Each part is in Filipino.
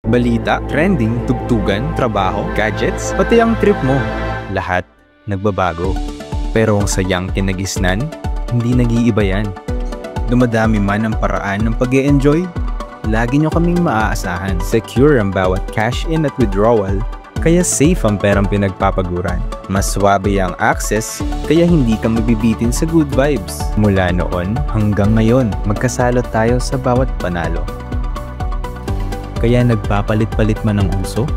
Balita, trending, tugtugan, trabaho, gadgets, pati ang trip mo. Lahat nagbabago. Pero ang sayang kinagisnan, hindi nag-iiba yan. Dumadami man ang paraan ng pag-e-enjoy, lagi nyo kaming maaasahan. Secure ang bawat cash in at withdrawal, kaya safe ang perang pinagpapaguran. Mas swabe ang access, kaya hindi ka mabibitin sa good vibes. Mula noon hanggang ngayon, magkasalot tayo sa bawat panalo. Kaya nagpapalit-palit man ang uso,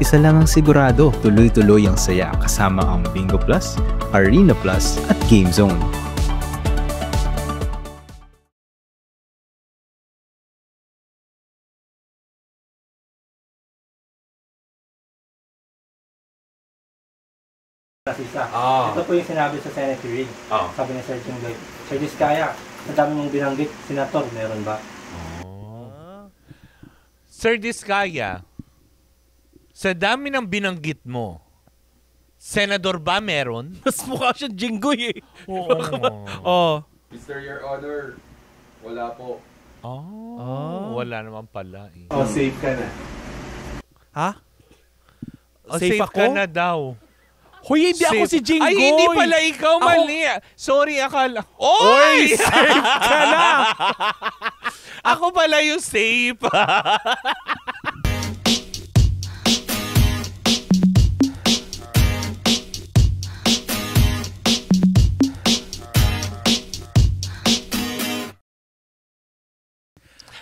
isa lang ang sigurado, tuloy-tuloy ang saya kasama ang Bingo Plus, Arena Plus at Game Zone. Ito po yung sinabi sa Senate hearing. Sabi ni Sir Jinggoy, Sir Diskaya, sa dami mong binanggit, Senator, meron ba? Sir Diskaya, sa dami ng binanggit mo, Senador ba meron? Mas mukha siyang Jinggoy eh. Oo. Mr. Your Honor, wala po. Wala naman pala eh. Safe ka na. Ha? Safe ka na daw. Hoy, hindi ako si Jinggoy. Ay, hindi pala ikaw, mali. Sorry, akala. Oy, safe ka na. Ako pala yung safe.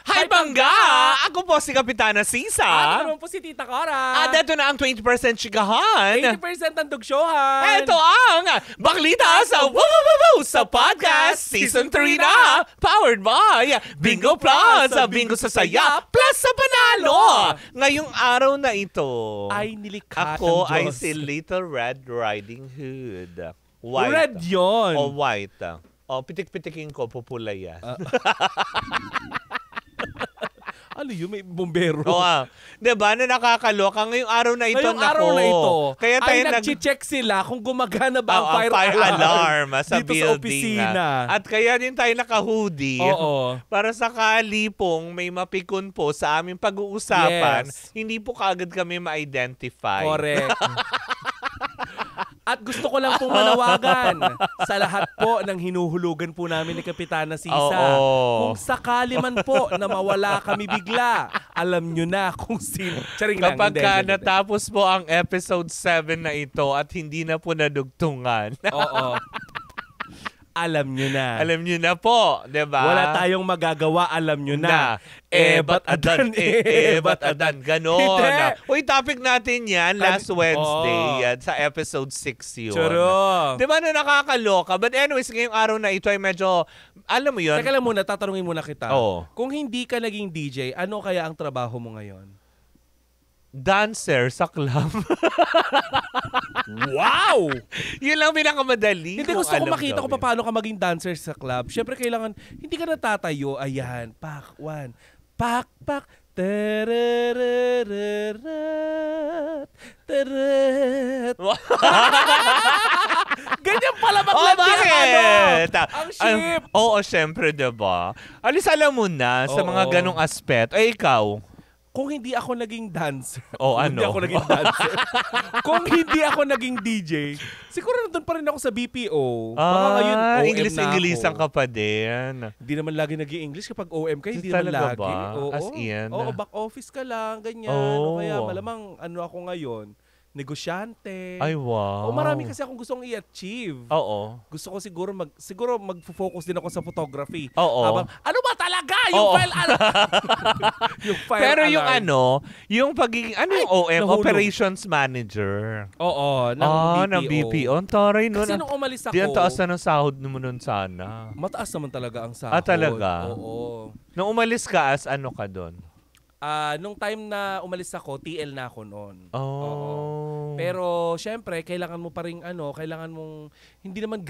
Hi, Bangga! Ako po si Kapitana Sisa. Ako naman po si Tita Cora. At ito na ang 20% chikahan. 80% ang dugsyohan. Ito ang Baklita sa Woo sa podcast Season 3 na. Powered by Bingo Plus. Bingo sa saya plus sa panalo. Ngayong araw na ito, Ay, nilikha ako ng ay Diyos. si Little Red Riding Hood. White. Red yun. O white. O, pitik-pitikin ko, pupula yan. Ano yun? May bombero. Oo. Diba na nakakaloka ngayong araw na ito? Ngayong araw na ito, Kaya tayo ay nag-check sila kung gumagana ba ang fire alarm sa dito building. sa opisina. At kaya din tayo naka-hoodie. Oo. Para sakali pong may mapikon po sa aming pag-uusapan, Yes. hindi po kaagad kami ma-identify. Correct. At gusto ko lang pong manawagan sa lahat po ng hinuhulugan po namin ni Kapitana Sisa. Oo. Kung sakali man po na mawala kami bigla, alam nyo na kung sino. Charing lang. Kapag Hindi. natapos po ang episode 7 na ito at hindi na po nadugtungan. Oo. Alam nyo na. Alam nyo na po, diba? Wala tayong magagawa, alam nyo na. Ba't adan, ba't adan. Ganon. Hindi. Uy, topic natin yan last Wednesday. Yan, sa episode 6 yun. Charo. Diba na nakakaloka? But anyways, ngayong araw na ito ay medyo, alam mo yun? Teka lang muna, tatanungin muna kita. Oo. Kung hindi ka naging DJ, ano kaya ang trabaho mo ngayon? Dancer sa club. Wow! Yun lang pinakamadali. Hindi, gusto ko makita kung paano ka maging dancer sa club. Siyempre, kailangan, hindi ka natatayo. Ayan, pak, one. Pak, pak. Terererereret. Teret. Ganyan pala maglandi bakit? ang ship. Oo, syempre, diba? Alis alam mo na sa mga Oo. ganong aspeto. Ay, ikaw? Kung hindi ako naging dancer, O kung hindi ano? ako naging dancer, kung hindi ako naging DJ, siguro nandun pa rin ako sa BPO. Baka ngayon, OM English-Ingilisan na ako. ka pa din. Hindi naman lagi nag-i-English kapag OM ka, hindi naman Talaga lagi. ba? Oo. As in? Oo, back office ka lang, ganyan. Oh. O kaya malamang ano ako ngayon, negosyante. Ay, wow. O marami kasi akong gustong i-achieve. Oo. Gusto ko siguro mag-focus din ako sa photography. Oo. Habang, ano ba talaga? Yung Oo. file yung file Pero yung alarm. yung pagiging, yung OM, nahulog. Operations Manager. Oo, ng BPO. Ang taray nun. Kasi nung umalis ako, Di ang taas na ng sahod mo nun sana. mataas naman talaga ang sahod. Ah, talaga? Oo. Nung umalis ka, as ano ka doon? Nung time na umalis ako, TL na ako noon. Oh. Oo. Pero syempre, kailangan mo pa rin kailangan mong hindi naman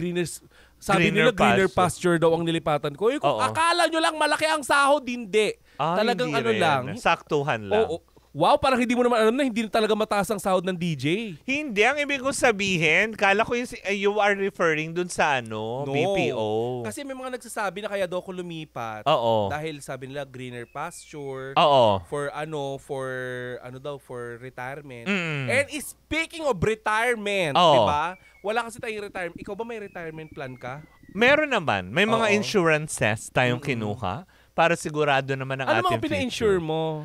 sabi nila greener pasture daw ang nilipatan ko. Kung Oo. akala nyo lang malaki ang sahod, hindi. Talagang Hindi rin. lang. Saktuhan lang. Oo. Wow, parang hindi mo naman alam na hindi na talaga mataas ang sahod ng DJ. Hindi, ang ibig kong sabihin, kala ko you are referring dun sa BPO. Kasi may mga nagsasabi na kaya daw ako lumipat. Oo. Dahil sabi nila greener pasture. Oo. For retirement. Mm. And speaking of retirement, Oo. di ba? Wala kasi tayong retirement. Ikaw ba may retirement plan ka? Meron naman. May mga Oo. insurances tayong kinuha para sigurado naman ang Ano ating mga pina-insure mo?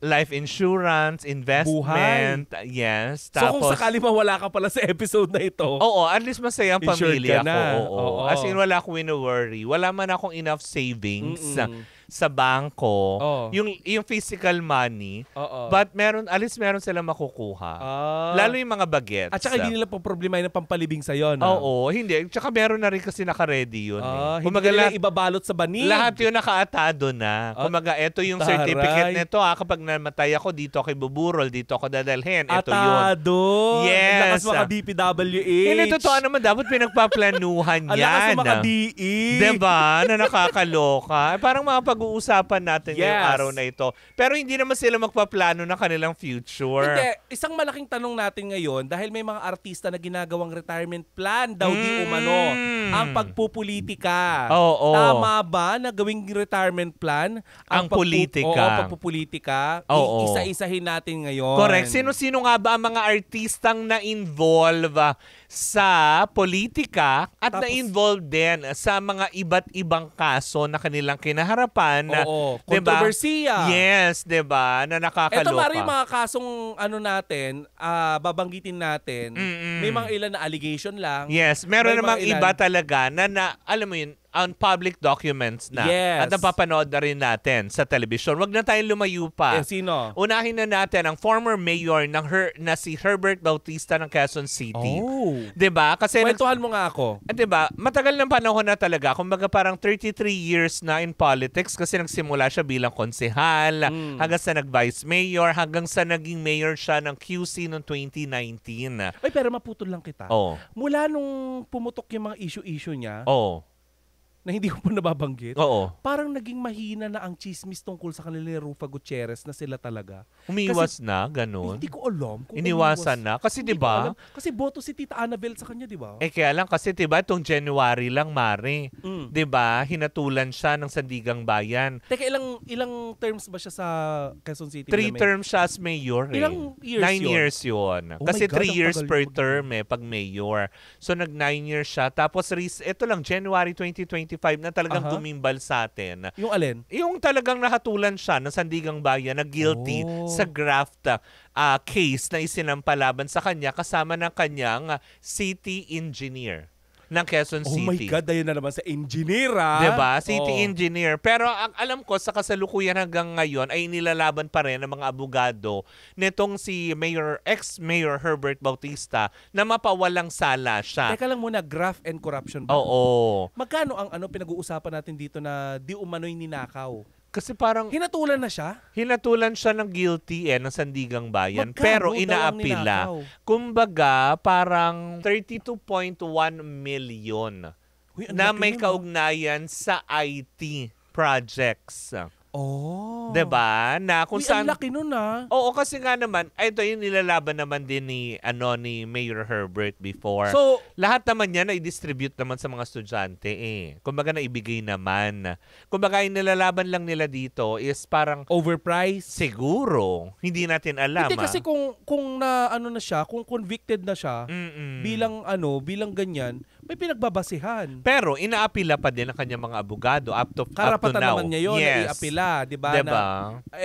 Life insurance, investment, yes. So kung sakali mawala ka pala sa episode na ito, Oo, at least masaya ang Insured pamilya ka na. ko. Oo. Oo. As in, wala akong wino-worry. Wala man akong enough savings sa bangko. Oo. Yung physical money. Oo. But at least meron silang makukuha. Lalo yung mga bagets. At saka hindi nila problemahin ng pampalibing sa'yo, no? Oo, hindi. Tsaka meron na rin kasi naka-ready yun. Hindi nila ibabalot sa banig. Lahat yun nakaatado na. Kumaga, eto yung Taray. certificate nito. Kapag namatay ako, dito ako ibuburol, dito ako dadalhin. Eto yun. Atado. Yes. Lakas mga DPWH. Hindi, totoo naman. Dapat pinagpaplanuhan Ang lakas yan. ng mga DE. Diba? Na nakakaloka. Parang mga pag-uusapan natin ngayong araw na ito. Pero hindi naman sila magpaplano ng kanilang future. Hindi. Isang malaking tanong natin ngayon, dahil may mga artista na ginagawang retirement plan daw di umano ang pagpupulitika. Oo. Tama ba na gawing retirement plan Ang politika? Oo, pagpupulitika. Oo. Isa-isahin natin ngayon. Correct. Sino-sino nga ba ang mga artistang na-involve sa politika at Tapos, na-involve din sa mga iba't ibang kaso na kanilang kinaharapan? Oo. Diba? Kontrobersiya. Yes, 'di ba? Na nakakaloka. Ito mari mga kasong natin, babanggitin natin. May mga ilan na allegation lang. Yes, meron May mga namang ilan. iba talaga na alam mo yun, on public documents na. Yes. At napapanood na rin natin sa television. Wag na tayong lumayo pa. Sino? Unahin na natin ang former mayor na si Herbert Bautista ng Quezon City. Oh. 'Di ba? Kasi Kwentuhan mo nga ako. 'di ba? Matagal ng panahon na talaga. Kumbaga parang 33 years na in politics kasi nagsimula siya bilang konsehal, hanggang sa nag-vice mayor, hanggang sa naging mayor siya ng QC noong 2019. Ay, pero maputol lang kita. Oh. Mula nung pumutok yung mga issue niya, Oh. na hindi ko pa nababanggit, Oo. parang naging mahina na ang chismis tungkol sa kanila ni Rufa Gutierrez na sila talaga. Umiwas na, ganun. Hindi ko alam kung Iniwasan na. Kasi Hindi 'di ko ba? alam. Kasi boto si Tita Annabel sa kanya, di ba? Kaya lang kasi 'di ba itong January lang, Mare. 'Di ba? Hinatulan siya ng Sandigang Bayan. Teka, ilang terms ba siya sa Quezon City? 3 terms siya as mayor. Ilang years 9 yun? years yun. Oh Kasi my God, 3 ang years tagal per yun. term pag mayor. So nag 9 years siya. Tapos ito lang, January 2025 na talagang gumimbal sa atin. Yung alin? Yung talagang nahatulan siya ng Sandigang Bayan na guilty Oh. sa graft case na isinampalaban sa kanya kasama ng kanyang city engineer ng Quezon Oh City. my God, dahil na naman sa engineer, Diba? City Oh. engineer. Pero ang alam ko sa kasalukuyan hanggang ngayon ay nilalaban pa rin ng mga abogado nitong si ex-Mayor Herbert Bautista na mapawalang sala siya. Teka lang muna, graft and corruption ba? Oo. Magkano ang pinag-uusapan natin dito na di umano'y ninakaw? Kasi parang Hinatulan na siya? hinatulan siya ng guilty ng Sandigang Bayan. Magkano pero daw ang inaapila. ninakaw? Kumbaga, parang 32.1 million Uy, ang na laki may nun, kaugnayan sa IT projects. Oh. 'Di ba? Na kung Uy, saan ang laki nun Oo, kasi nga naman, ito yung nilalaban naman din ni Mayor Herbert before. So, Lahat naman yan na i-distribute naman sa mga estudyante Kumbaga na ibigay naman. Kumbaga yung nilalaban lang nila dito is parang overpriced? siguro, hindi natin alam. Hindi kasi kung na siya, kung convicted na siya, bilang ganyan, may pinagbabasihan. Pero inaapila pa din ang kanyang mga abogado up to Karapatan now. naman niya yun Yes. na iapila, di ba? Diba?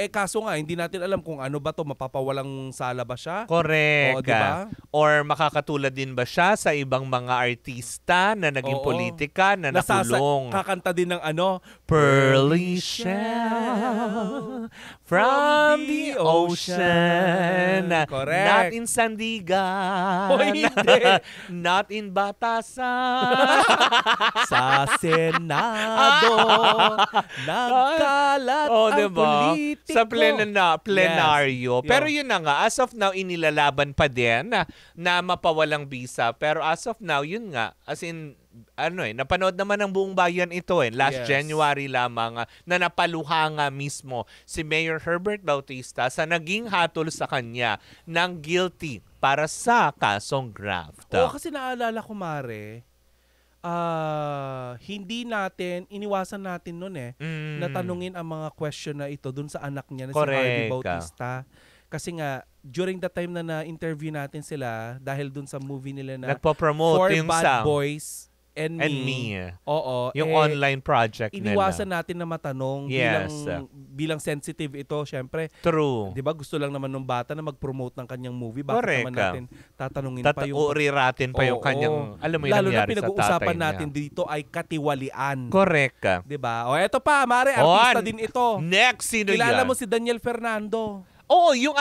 Kaso nga, hindi natin alam kung ano ba to, mapapawalang sala ba siya? Correct. Oo, diba? Or makakatulad din ba siya sa ibang mga artista na naging Oo. politika na nakulong? Kakanta din ng Pearly shell from the ocean. Correct. Not in Sandigan. Oh, hindi. Not in Batasan. Sa Senado, nagkalat ang diba? politiko. Sa plenaryo. Yes. Pero yun na nga, as of now, inilalaban pa din na mapawalang bisa. Pero as of now, yun nga, as in, napanood naman ng buong bayan ito last Yes. January lamang na napaluha nga mismo si Mayor Herbert Bautista sa naging hatol sa kanya ng guilty para sa kasong graft. Oo, kasi naalala ko, Mare, iniwasan natin nun na tanungin ang mga question na ito dun sa anak niya na si Harvey Bautista. Kasi nga, during the time na na-interview natin sila, dahil dun sa movie nila na nagpo-promote For yung Bad sa Boys and Me. Oo. yung online project iniwasan nila. natin na matanong Yes. bilang sensitive ito, syempre. True. 'Di ba gusto lang naman ng bata na mag-promote ng kanyang movie, bakit Correct. naman natin tatanungin pa yung Uuriratin pa yung Oo. kanyang, alam mo yung lalo na nangyari sa tatay pinag-uusapan niya. natin dito ay katiwalian. Correct. 'Di ba? O eto pa, Mare, artista din ito. Next, sino Kilala yan? mo si Daniel Fernando. Yung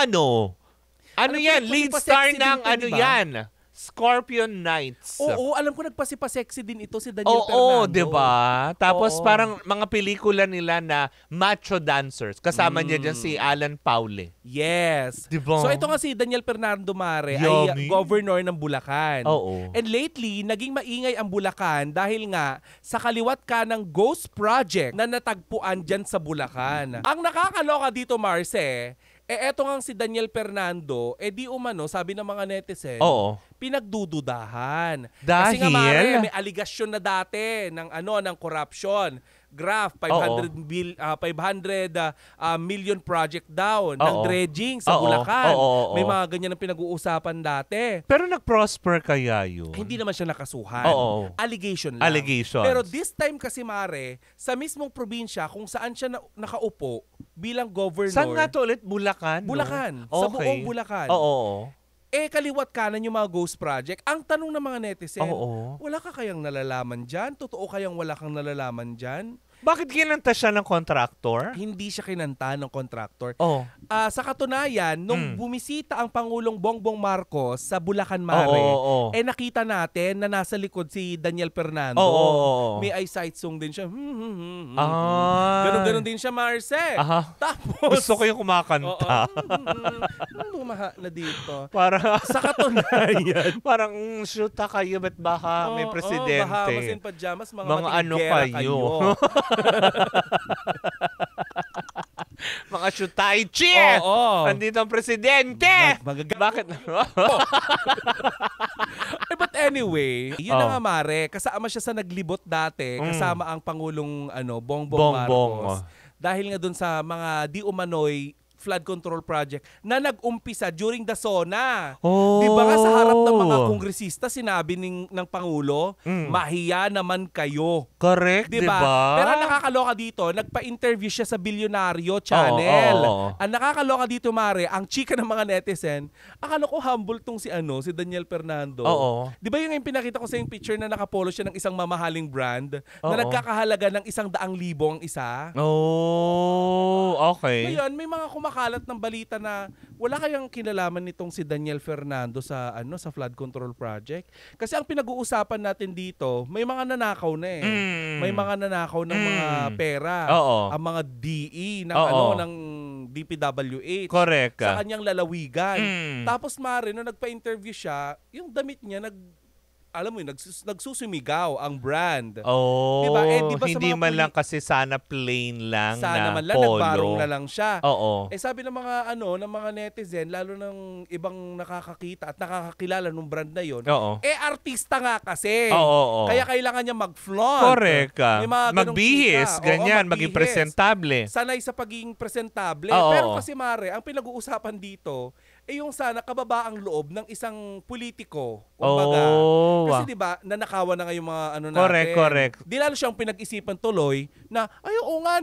Ano yan? Lead star nagpasipa-sexy ng din ito, diba? yan? Scorpion Knights. Oo, alam ko nagpasipa-sexy din ito si Daniel Fernando. Oo, di ba? Tapos Oo. parang mga pelikula nila na macho dancers. Kasama niya dyan si Alan Paule. Yes. Di ba? So ito nga si Daniel Fernando, Mare, Yummy. ay governor ng Bulacan. Oo. And lately, naging maingay ang Bulacan dahil nga sa kaliwat ka ng Ghost Project na natagpuan dyan sa Bulacan. Ang nakakaloka dito, Marce, eto nga si Daniel Fernando, di umano, sabi ng mga netizen, Oo. pinagdududahan. Dahil? Kasi nga, Mare, may aligasyon na dati ng corruption. Graft, 500 million project down ng Oo. dredging sa Oo. Bulacan. Oo. May mga ganyan ang pinag-uusapan dati. Pero nag-prosper kaya yun? Hindi naman siya nakasuhan. Oo. Allegation lang. Allegations. Pero this time kasi, Mare, sa mismong probinsya kung saan siya nakaupo bilang governor. Saan nga to ulit? Bulacan? no? Bulacan. Sa buong Bulacan. Oo. Kaliwat kanan yung mga ghost project. Ang tanong ng mga netizen, Oo. wala ka kayang nalalaman dyan? Totoo kayang wala kang nalalaman dyan? Bakit kinanta siya ng contractor? Hindi siya kinanta ng contractor. Oo. Sa katunayan, nung bumisita ang Pangulong Bongbong Marcos sa Bulacan, Mare, Oo. nakita natin na nasa likod si Daniel Fernando. Oo. May eyesight song din siya. Ah. Ganon-ganon din siya, Marce. Aha. Tapos, Gusto ko yung kumakanta. bumaha na dito. Para Sa katunayan, parang shoota kayo, ba't baka may presidente? bahamas in pajamas, mga Mga ano matigera kayo? Mga shutay chi! Oo. Andito ang presidente! Bakit? But anyway, yun na Oh. nga, Mare, kasama siya sa naglibot dati, kasama ang Pangulong Bongbong Bongbong. Marcos. Dahil nga dun sa mga di umano'y flood control project na nag-umpisa during the SONA. Oh. Di ba nga sa harap ng mga kongresista, sinabi ng Pangulo, mahiya naman kayo. Correct, Di di ba? ba? Pero ang nakakaloka dito, nagpa-interview siya sa Bilyonaryo Channel. Oo. Ang nakakaloka dito, Mare, ang chika ng mga netizen, akala ko humble tong si Daniel Fernando. Oo. Di ba yung pinakita ko sa yung picture na nakapolo siya ng isang mamahaling brand Oo. na nagkakahalaga ng 100,000 ang isa? Oh, okay. Ngayon, may mga kumakalat ng balita na wala kayang kinalaman nitong si Daniel Fernando sa sa flood control project. Kasi ang pinag-uusapan natin dito, may mga nanakaw na May mga nanakaw ng mga pera. Oo. Ang mga DE ng Oo. ng DPWH. Correct. Sa kanyang lalawigan. Mm. Tapos, Mare, nung nagpa-interview siya, yung damit niya alam mo yun, nagsusumigaw ang brand. Oh, Diba? Di ba sa hindi mga man lang kasi sana plain lang sana na man lang, polo. nagbarong na lang siya. Oo. Sabi ng mga ng mga netizen, lalo ng ibang nakakakita at nakakakilala ng brand na yon, Oo. artista nga kasi. Oo. Kaya kailangan niya mag-flaunt. Correct. May mga ganong Magbihis, kita. Oo, ganyan, magbihis. maging presentable. Sanay sa pagiging presentable. Oo. Pero kasi, Mare, ang pinag-uusapan dito, yung sana kababaang loob ng isang politiko. Kumbaga. Oh. Kasi di ba, nanakawan na nga yung mga natin. Correct. Di lalo siyang pinag-isipan tuloy na, oo nga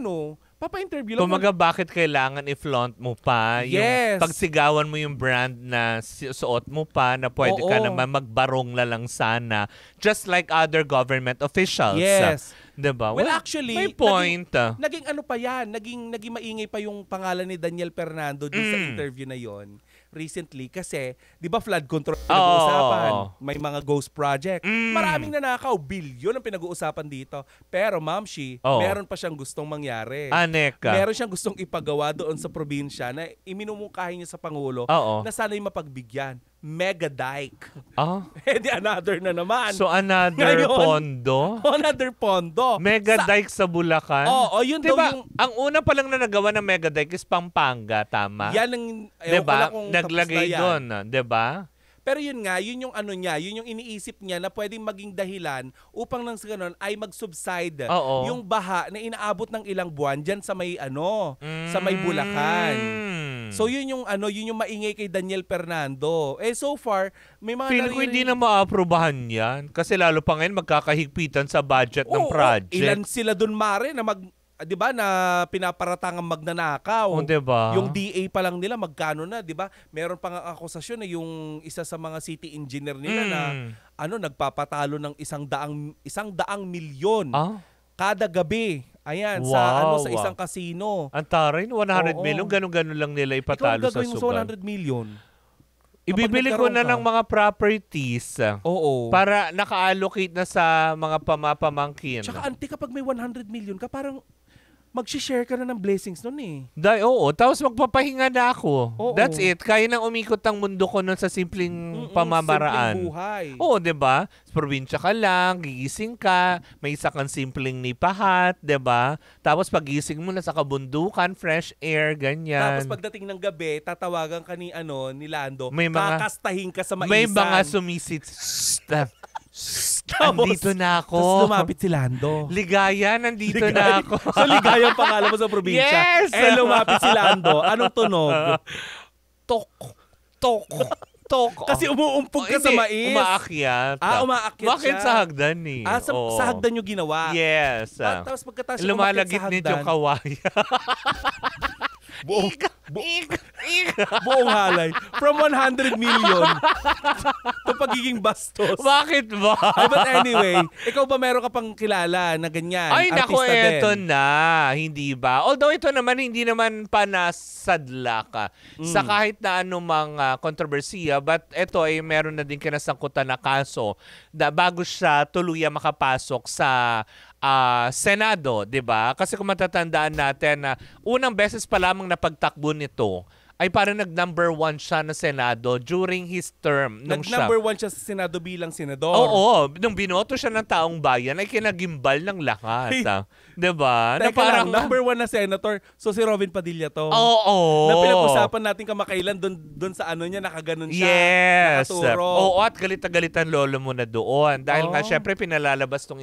papa-interview lang. Kumaga, bakit kailangan i-flaunt mo pa? Yes. Yung pagsigawan mo yung brand na suot mo pa na pwede ka Oo. naman magbarong na lang sana. Just like other government officials. Yes. Diba? Well, actually, may point. Naging ano pa yan, naging maingay pa yung pangalan ni Daniel Fernando dun sa interview na yon recently kasi, di ba flood control pinag-uusapan? May mga ghost project. Maraming nanakaw, bilyon ang pinag-uusapan dito. Pero, Ma'am Shi, meron pa siyang gustong mangyari. Aneka. Meron siyang gustong ipagawa doon sa probinsya na iminumungkahin niya sa Pangulo na sana'y mapagbigyan. mega dike. Ah? Eh di another na naman. So another Ngayon, pondo? Another pondo. Mega dike sa Bulacan? Oo, yun daw diba, yung... ang una pa lang na nagawa ng mega dike is Pampanga, tama? Yan ang... Diba? Naglagay doon, diba? Pero yun nga, yun yung ano niya, yun yung iniisip niya na pwedeng maging dahilan upang nang sa ganun ay mag-subside yung baha na inaabot ng ilang buwan dyan sa may sa may Bulacan. So yun yung yun yung maingay kay Daniel Fernando. Eh so far, may mga Feel ko hindi na maaprobahan yan kasi lalo pa ngayon magkakahigpitan sa budget ng project. Ilan sila dun mare na 'di ba na pinaparatangang magnanakaw. Diba? Yung DA pa lang nila magkano na, 'di ba? Meron pang akusasyon na yung isa sa mga city engineer nila na nagpapatalo ng 100 milyon kada gabi. Ayan, sa isang casino. Ang taray, 100 million, ganun-ganun lang nila ipatalo sa sugal. Ikaw gagawin mo sa 100 million. Ibibili ko na ng mga properties. Para naka-allocate na sa mga pamapamangkin. Tsaka auntie, kapag may 100 million ka, parang mag-share ka na ng blessings nun eh. Tapos magpapahinga na ako. That's it. Kaya nang umikot ang mundo ko nun sa simpleng pamamaraan. Simpleng buhay. Oo, diba? Sa probinsya ka lang, gigising ka, may isa kang simpleng nipahat, diba? Tapos pagising mo na sa kabundukan, fresh air, ganyan. Tapos pagdating ng gabi, tatawagan ka ni Lando, kakastahin ka sa maisan. May mga sumisit. Andito na ako. Tapos lumapit si Lando. Ligaya, nandito na ako. So Ligaya ang pangalan mo sa probinsya. Yes! Lumapit si Lando. Anong tunog? Tok. Tok. Tok. Kasi umuumpog ka sa mais. Umaakyat. Umaakyat bakit siya? Sa hagdan eh. Sa hagdan yung ginawa. Yes. Tapos pagkatapos lumalagit nito yung kawaya. Buong halay. From 100 million to pagiging bastos. Bakit ba? But anyway, ikaw ba meron ka pang kilala na ganyan? Ay, naku, eto din. na. Hindi ba? Although ito naman, hindi naman panasadla ka sa kahit na anumang kontrobersiya. But ito ay meron na din kinasangkutan na kaso na bago siya tuluyan makapasok sa Senado, 'di ba? Kasi kung matatandaan natin na unang beses pa lamang napagtakbo nito ay parang nag-number 1 siya na Senado during his term. Nag-number 1 siya sa Senado bilang senador. Oo. Nung binoto siya ng taong bayan, ay kinagimbal ng lahat. Diba? Teka na parang lang, number 1 na senator, so si Robin Padilla to. Oo. Na pinag-usapan natin kamakailan doon sa niya, nakaganon siya. Yes. Nakaturo. Oo, at galit-galitan lolo mo na doon. Dahil nga, syempre, pinalalabas tong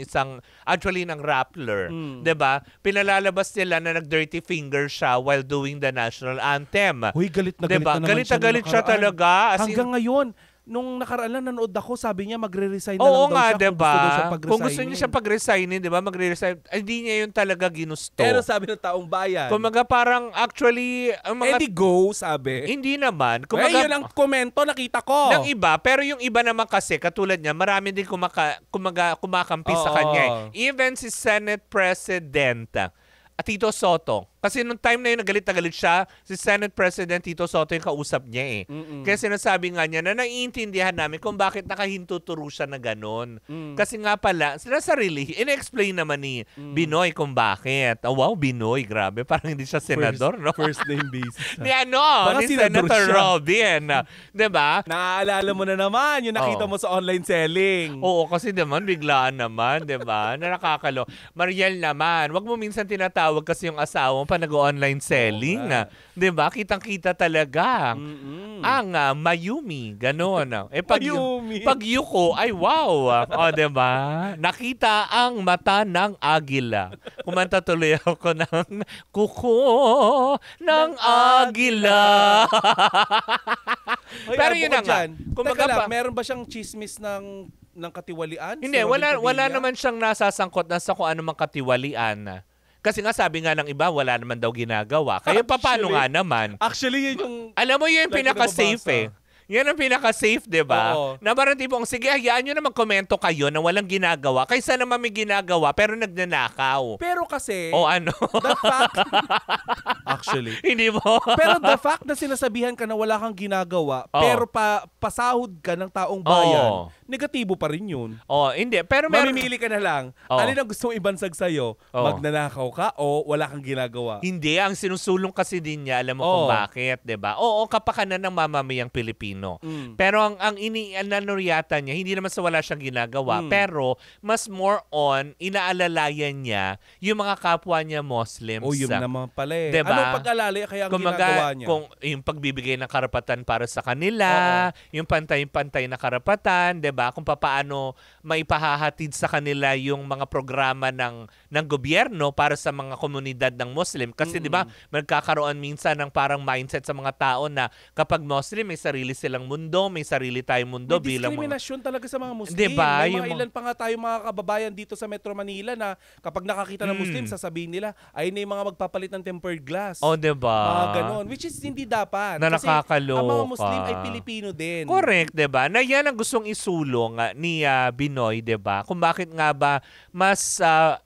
actually ng Rappler. Diba? Pinalalabas nila na nag-dirty finger siya while doing the national anthem. Galit na diba? galit na naman galit siya talaga. Hanggang ngayon, nung nakaraan lang nanood ako, sabi niya magre-resign na lang daw siya. Diba? Kung gusto niya siya pag-resignin, diba? Magre-resign. Hindi niya yun talaga ginusto. Pero sabi ng taong bayan. Kumaga parang actually... Di go, sabi. Hindi naman. Yun ang komento, nakita ko. Ng iba. Pero yung iba naman kasi, katulad niya, marami din kumakampi sa kanya. Even si Senate President Tito Soto. Kasi nung time na yun, nagalit siya, si Senate President Tito Soto yung kausap niya eh. Kaya sinasabi nga niya na naiintindihan namin kung bakit nakahintuturo siya na ganon. Kasi nga pala, sila sarili, in-explain naman ni Binoy kung bakit. Oh, wow, Binoy, grabe. Parang hindi siya senador, no? First name basis. ni Senator Robin. Diba? Naaalala mo na naman yung nakita mo sa online selling. Oo, kasi naman, biglaan naman, diba? Na nakakalo. Mariel naman, wag mo minsan tinatawag kasi yung asawa mo pa nag-online selling. Diba? Kitang-kita talaga. Ang Mayumi. Ganon. Pag yuko, ay wow. Diba? Nakita ang mata ng agila. Kumanta tuloy ako ng kuko ng agila. Pero yun na nga. Teka lang, meron ba siyang chismis ng katiwalian? Hindi, wala naman siyang nasasangkot na sa kung ano mang katiwalian. Kasi nga sabi nga ng iba, wala naman daw ginagawa. Kaya paano nga naman? Actually, yun yung... Alam mo yun yung pinaka-safe eh. Yan ang pinaka-safe, diba? Na parang tipong, sige, hayaan nyo na magkomento kayo na walang ginagawa. Kaysa naman may ginagawa, pero nagnanakaw. Pero kasi... ano? The fact... Actually. Hindi mo? Pero the fact na sinasabihan ka na wala kang ginagawa, pero pasahod ka ng taong bayan, negatibo pa rin yun. Hindi. Pero mamimili ka na lang. Alin ang gusto mong ibansag sa'yo? Magnanakaw ka o wala kang ginagawa? Hindi. Ang sinusulong kasi din niya, alam mo kung bakit, diba? Oo, kapakanan ng mamamayang Pilipino Pilipino. Pero ang yata niya, hindi naman sa wala siyang ginagawa, pero mas more on, inaalalayan niya yung mga kapwa niya Muslims. O yun naman pala eh. Diba? Anong pag-alala kaya ang ginagawa niya? Kung yung pagbibigay ng karapatan para sa kanila, yung pantay-pantay na karapatan, 'di ba? Kung paano maipahahatid sa kanila yung mga programa ng gobyerno para sa mga komunidad ng Muslim. Kasi 'di ba, magkakaroon minsan ng parang mindset sa mga tao na kapag Muslim, may sarili silang mundo, may sarili tayong mundo may bilang diskriminasyon talaga sa mga Muslim. Diba? May mga ilan pa nga tayo mga kababayan dito sa Metro Manila na kapag nakakita ng Muslim, sasabihin nila, ay na yung mga magpapalit ng tempered glass. Oh, diba? Mga ganon. Which is hindi dapat. Na kasi nakakaloka. ang mga Muslim ay Pilipino din. Correct, 'di ba? Na yan ang gustong isulong ni Binoy, 'di ba? Kung bakit nga ba mas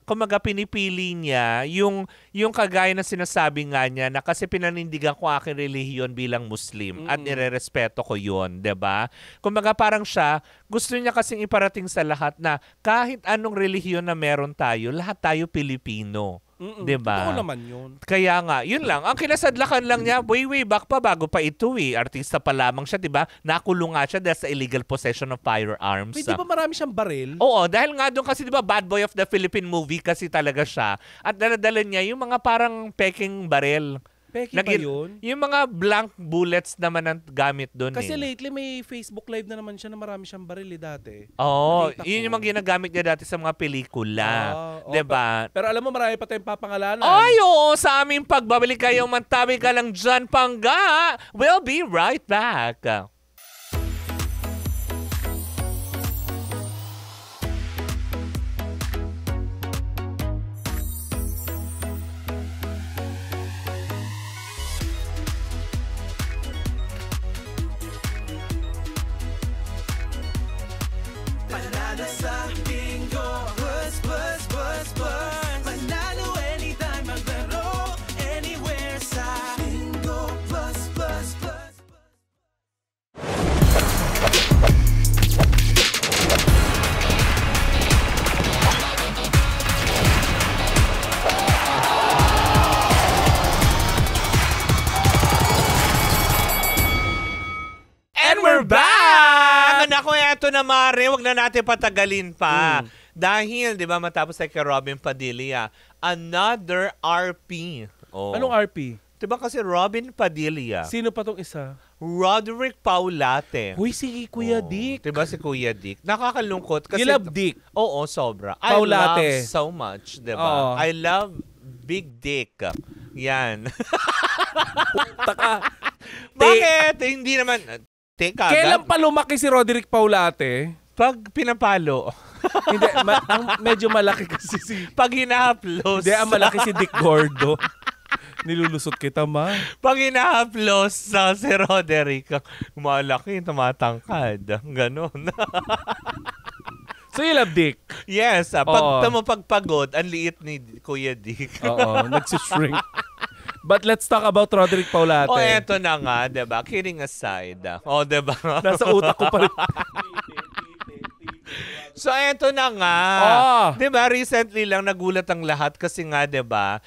kumaga pinipili niya yung kagaya na sinasabi nga niya na kasi pinanindigan ko aking relihiyon bilang Muslim at nirerespeto ko 'yon, 'di ba? Kumaga parang siya gusto niya kasing iparating sa lahat na kahit anong relihiyon na meron tayo, lahat tayo Pilipino. Diba? Totoo naman yun. Kaya nga, yun lang. Ang kinasadlakan lang niya, way back pa bago pa ito eh. Artista pa lamang siya, diba? Nakulong nga siya dahil sa illegal possession of firearms. Wait, di ba marami siyang baril? Oo, dahil nga doon kasi diba Bad Boy of the Philippine movie kasi talaga siya. At daladala niya yung mga parang peking baril. Peki ba yun? Yung mga blank bullets naman ang gamit doon Kasi lately may Facebook Live na naman siya na marami siyang baril dati. Oo, yun yung mga ginagamit niya dati sa mga pelikula. Diba? Pero alam mo, marami pa tayong papangalanan. Ay, oo, sa aming pagbabalik kayong mantabi ka lang dyan, Pangga. We'll be right back. We're back! Naku, eto na Mare, wag na natin patagalin pa. Dahil, di ba, matapos ay kay Robin Padilla, another RP. Oh. Anong RP? Di ba kasi Robin Padilla? Sino pa tong isa? Roderick Paulate. Huy, si Kuya Dick. Di ba si Kuya Dick? Nakakalungkot. Kasi, You love Dick? Oo, sobra. Paulate. I love so much, di ba? I love Big Dick. Yan. Bakit? Hindi naman... Teka, kailan pa lumaki si Roderick Paulate? Pag pinapalo. Hindi, medyo malaki kasi si... Pag hinahaplos. Hindi, ang malaki si Dick Gordo. Nilulusot kita, ma. Pag hinahaplos sa si Roderick, malaki, tumatangkad. Ganon. So you love Dick? Yes. Pag pagpagod, ang liit ni Kuya Dick. Oo, nagsishrink. But let's talk about Roderick Paulate. Oh, eto na nga, diba? Kidding aside. Oh, diba? Nasa utak ko pa rin. So, eto na nga. Diba, recently lang nagulat ang lahat kasi nga, diba,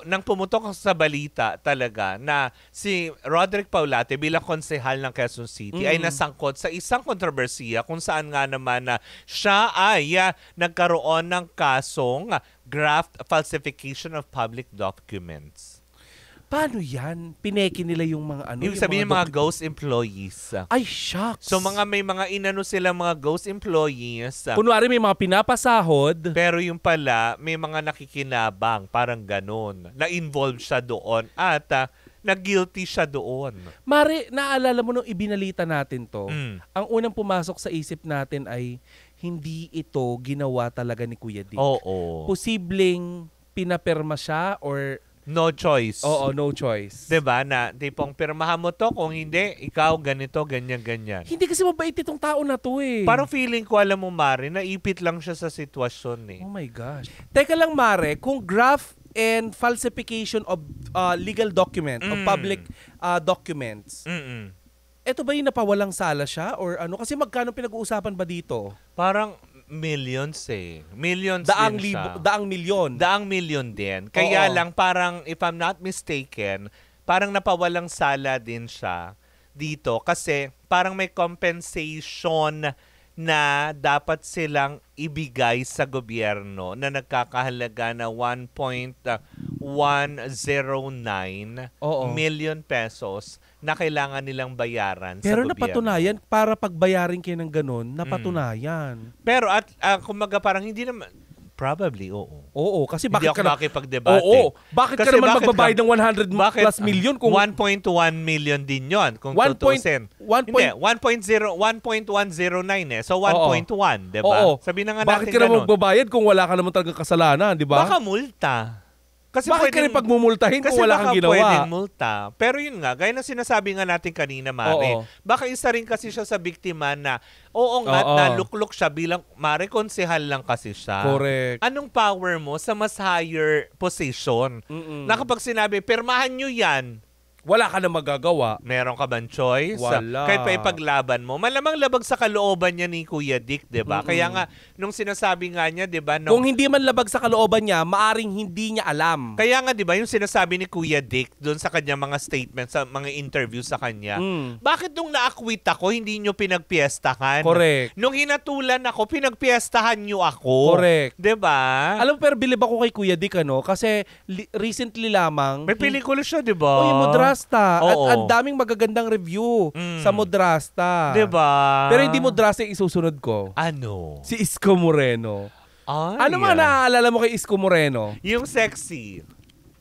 nang pumutok sa balita talaga na si Roderick Paulate bilang konsehal ng Quezon City ay nasangkot sa isang kontrobersiya kung saan nga naman na siya ay nagkaroon ng kasong graft falsification of public documents. Paano yan? Pineki nila yung mga ano? Ibig sabihin mga ghost employees. Ay, shucks. So may mga inano sila mga ghost employees. Kunwari may mga pinapasahod. Pero yung pala, may mga nakikinabang, parang ganun. Na-involve siya doon at na-guilty siya doon. Mare, naalala mo nung ibinalita natin to, ang unang pumasok sa isip natin ay hindi ito ginawa talaga ni Kuya Dick. Oo. Posibleng pinapirma siya or... No choice. Oo, no choice. Diba? Na tipong pirmahan mo to, kung hindi, ikaw ganito, ganyan. Hindi kasi mabait itong tao na to eh. Parang feeling ko, alam mo Mare, naipit lang siya sa sitwasyon eh. Oh my gosh. Teka lang Mare, kung graft and falsification of legal document, of public documents, eto ba yung napawalang sala siya or ano? Kasi magkano pinag-uusapan ba dito? Parang millions eh. Millions daang din siya. Daang milyon. Daang milyon din. Kaya lang parang, if I'm not mistaken, parang napawalang sala din siya dito kasi parang may compensation na dapat silang ibigay sa gobyerno na nagkakahalaga na 1.109 million pesos na kailangan nilang bayaran sa Pero gobyerno. napatunayan, para pagbayarin kayo ng ganun, napatunayan. Pero at kumaga parang hindi naman, probably, oo. Oo, kasi Hindi bakit ako ka makipagdebate. Oo, bakit ka Kasi naman bakit magbabayad ng 100 Bakit? plus million kung 1.1 million din yon kung 1 point- tutusin. 1 Hindi, point- 1.109 eh. So 1.1, 'di ba? Oo. Sabi na nga bakit natin ka naman ganun. magbabayad kung wala ka naman talagang kasalanan, di ba? Baka multa. Kasi Bakit ka rin pwedeng- pagmumultahin Kasi kung wala baka kang ginawa? pwedeng multa. Pero yun nga, gaya ng sinasabi nga natin kanina, Mare, Oo. baka isa rin kasi siya sa biktima na, oo nga, Oo. naluklok siya bilang, Mare, konsehal lang kasi siya. Correct. Anong power mo sa mas higher position? Na kapag sinabi, pirmahan nyo yan, Wala ka na magagawa. meron ka bang choice? Wala. Kahit pa ipaglaban mo. Malamang labag sa kalooban niya ni Kuya Dick, 'di ba? Kaya nga nung sinasabi nga niya, 'di ba, Kung hindi man labag sa kalooban niya, maaring hindi niya alam. kaya nga 'di ba, yung sinasabi ni Kuya Dick doon sa kanya mga statements, sa mga interview sa kanya. Bakit nung na-acquit ako, hindi niyo pinagpiestahan? Correct. Nung hinatulan ako, pinagpiestahan niyo ako. Correct. 'Di ba? Alam mo, pero bilib ako kay Kuya Dick, kasi recently lamang, May pelikula siya, 'di ba? yung Modrasta. At Oo. ang daming magagandang review sa Modrasta. 'Di ba? Pero hindi Modrasta yung isusunod ko. Ano? Si Isko Moreno. Ay, Ano mga naaalala mo kay Isko Moreno? yung sexy.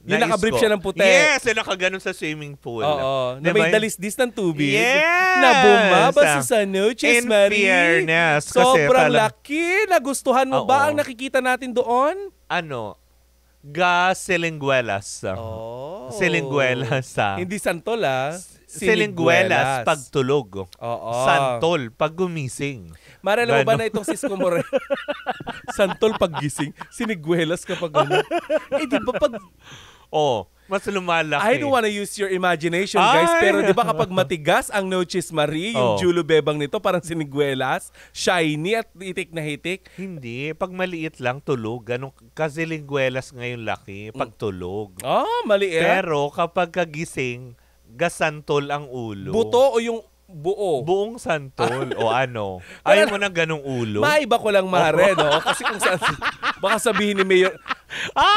Yung na nakabrief isko. siya ng puti. Yes, yung nakaganon sa swimming pool. Oo. Na Diba may yun? dalisdis ng tubig. Yes! Na bumaba sa Noches In Marie. fairness, kasi Sobrang talag- laki. Nagustuhan mo Oo. ba ang nakikita natin doon? Ano? Silingüelas. Oh. Silingüelas. Hindi santol, Silingüelas pagtulog. Oo. Santol pag gumising. Mara, alam mo ba Ganon. na itong Isko Moreno? Santol pag gising, siniguelas kapag ano. Di ba pag... Oh, mas lumalaki. I don't wanna use your imagination, guys. Ay! Pero di ba kapag matigas ang Noches Marie, yung Oh. Julo Bebang nito, parang siniguelas, shiny at hitik na hitik. Hindi. Pag maliit lang, tulog. Ganun, kasilingüelas ngayon laki, pagtulog. Oh, maliit. Pero kapag kagising, gasantol ang ulo. Buto o yung buo? Buong santol o ano. Ayaw mo na ganong ulo? Maiba ko lang, Mare, no? Kasi kung saan, baka sabihin ni Mayor,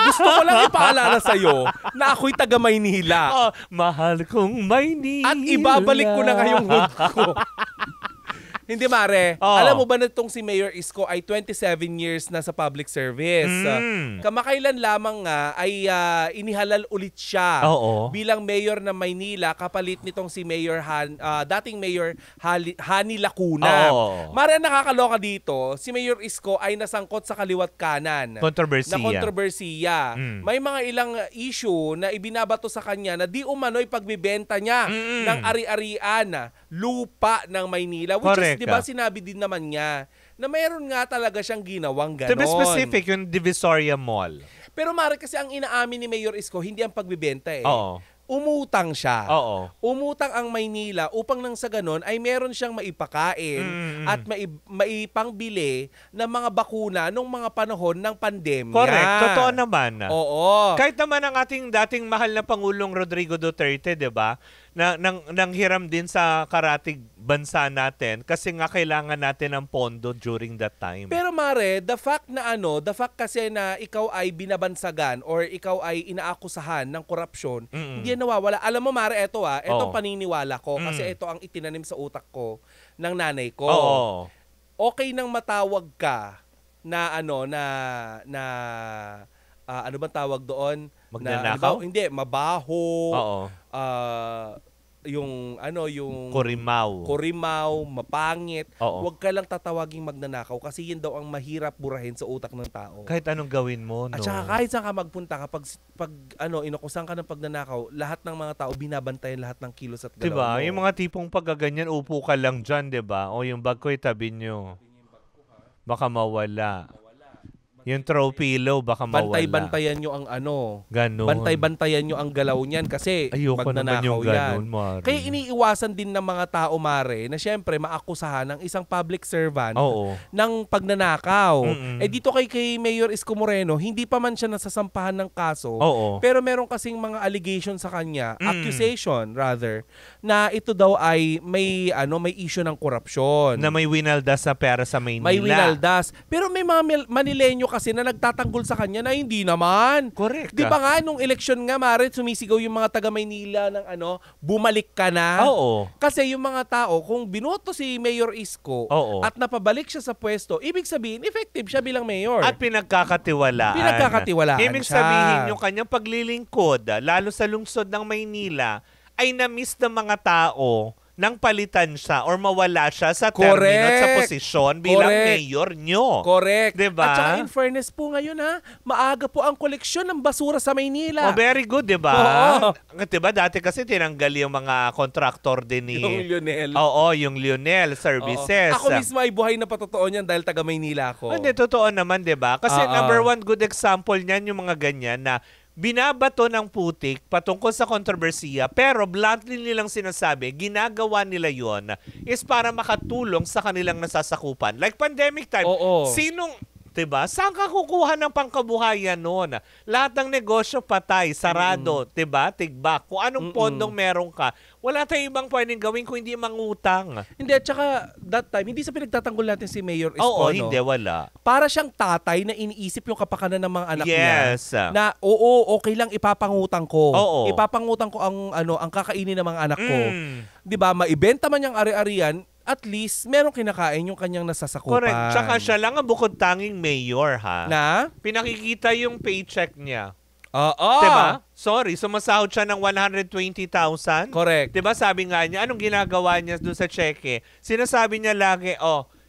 gusto ko lang ipaalala sa'yo na ako'y taga Maynila. Ah, mahal kong Maynila. At ibabalik ko na ngayong hood ko. Hindi, Mare. Oh. Alam mo ba na itong si Mayor Isko ay 27 years na sa public service? Kamakailan lamang nga ay inihalal ulit siya Oo. bilang mayor ng Maynila kapalit nitong si Mayor dating Mayor Hani Lacuna. Oo. Mare, nakakaloka dito, si Mayor Isko ay nasangkot sa kaliwat kanan. Kontrobersiya. Na kontrobersiya. Mm. May mga ilang issue na ibinabato sa kanya na di umano'y pagbibenta niya ng ari-arian, lupa ng Maynila. Which Correct. is, di ba, sinabi din naman niya na mayroon nga talaga siyang ginawang ganon. To be specific, yung Divisoria Mall. Pero Mare, kasi ang inaamin ni Mayor Isko, hindi ang pagbibenta eh. Oo. Umutang siya. Oo. Umutang ang Maynila upang nang sa ganon ay meron siyang maipakain at maipangbili ng mga bakuna nung mga panahon ng pandemya. Correct. Totoo naman. Oo. Kahit naman ang ating dating mahal na Pangulong Rodrigo Duterte, 'di ba? Nanghiram din sa karatig bansa natin kasi nga kailangan natin ng pondo during that time. Pero Mare, the fact kasi na ikaw ay binabansagan or ikaw ay inaakusahan ng korupsyon, hindi yan nawawala. Alam mo Mare, etong paniniwala ko kasi ito ang itinanim sa utak ko ng nanay ko. Oo. Okay nang matawag ka na ano bang tawag doon? Magnanakaw? Hindi, mabaho. Oo. Yung Kurimaw, mapangit. Oo. Huwag ka lang tatawaging magnanakaw kasi yun daw ang mahirap burahin sa utak ng tao. Kahit anong gawin mo, no? At saka kahit saan ka magpunta, kapag inukusan ka ng pagnanakaw, lahat ng mga tao binabantayan lahat ng kilos at galaw Diba? mo. Yung mga tipong pagkaganyan, upo ka lang dyan, diba? O yung bag ko itabi nyo. Baka mawala. Yung throw pillow, baka mawala. Bantay-bantayan nyo ang ano. Ganon. Bantay-bantayan nyo ang galaw niyan kasi Ayoko naman yung magnanakaw yan. ganon, Mare. Kaya iniiwasan din ng mga tao, Mare, na syempre maakusahan ng isang public servant Oo. ng pagnanakaw. Mm-mm. Dito kay Mayor Isko Moreno, hindi pa man siya nasasampahan ng kaso. Oo. Pero meron kasing mga allegation sa kanya, accusation rather, na ito daw ay may issue ng korupsyon. Na may winaldas na pera sa Maynila. May winaldas. Pero may mga Manileño kasi na nagtatanggol sa kanya na hindi naman. Correct. Di ba nga, nung eleksyon nga, Mare, sumisigaw yung mga taga Maynila ng bumalik ka na. Oo. Kasi yung mga tao, kung binoto si Mayor Isko Oo. at napabalik siya sa pwesto, ibig sabihin, effective siya bilang mayor. At pinagkakatiwalaan. Pinagkakatiwalaan Ibig siya. sabihin yung kanyang paglilingkod, lalo sa lungsod ng Maynila, ay na-miss ng mga tao nang palitan siya or mawala siya sa termino at sa posisyon bilang mayor nyo. Correct. Diba? At saka in fairness po ngayon maaga po ang koleksyon ng basura sa Maynila. Oh, very good, diba? Oo. Diba, dati kasi tinanggal yung mga contractor din ni... Yung Lionel. Oo, yung Lionel Services. Oo. Ako mismo ay buhay na patotoo niyan dahil taga Maynila ako. Hindi, totoo naman, diba? Kasi number one good example niyan yung mga ganyan na binabato ng putik patungkol sa kontrobersiya pero bluntly nilang sinasabi, ginagawa nila yon is para makatulong sa kanilang nasasakupan. Like pandemic time, Oo. sinong, diba? Saan ka kukuha ng pangkabuhayan noon? Lahat ng negosyo patay, sarado, diba? Tigbak. Kung anong pondong meron ka, wala tayong ibang pwedeng gawin kung hindi mangutang. Hindi, at saka that time, hindi sa pinagtatanggol natin si Mayor Isko, Oo, hindi, wala. Para siyang tatay na iniisip yung kapakanan ng mga anak Yes. niya. Na, okay lang ipapangutang ko. Oo. Ipapangutang ko ang kakainin ng mga anak ko. Mm. 'Di ba? Maibenta man yung ari-arian, at least merong kinakain yung kanyang nasasakupan. Correct. Tsaka siya lang ang bukod tanging mayor, ha? Na? Pinakikita yung paycheck niya. Oo. Diba? Sorry, sumasahod siya ng 120,000. Correct. Diba sabi nga niya, anong ginagawa niya doon sa cheque? Sinasabi niya lagi,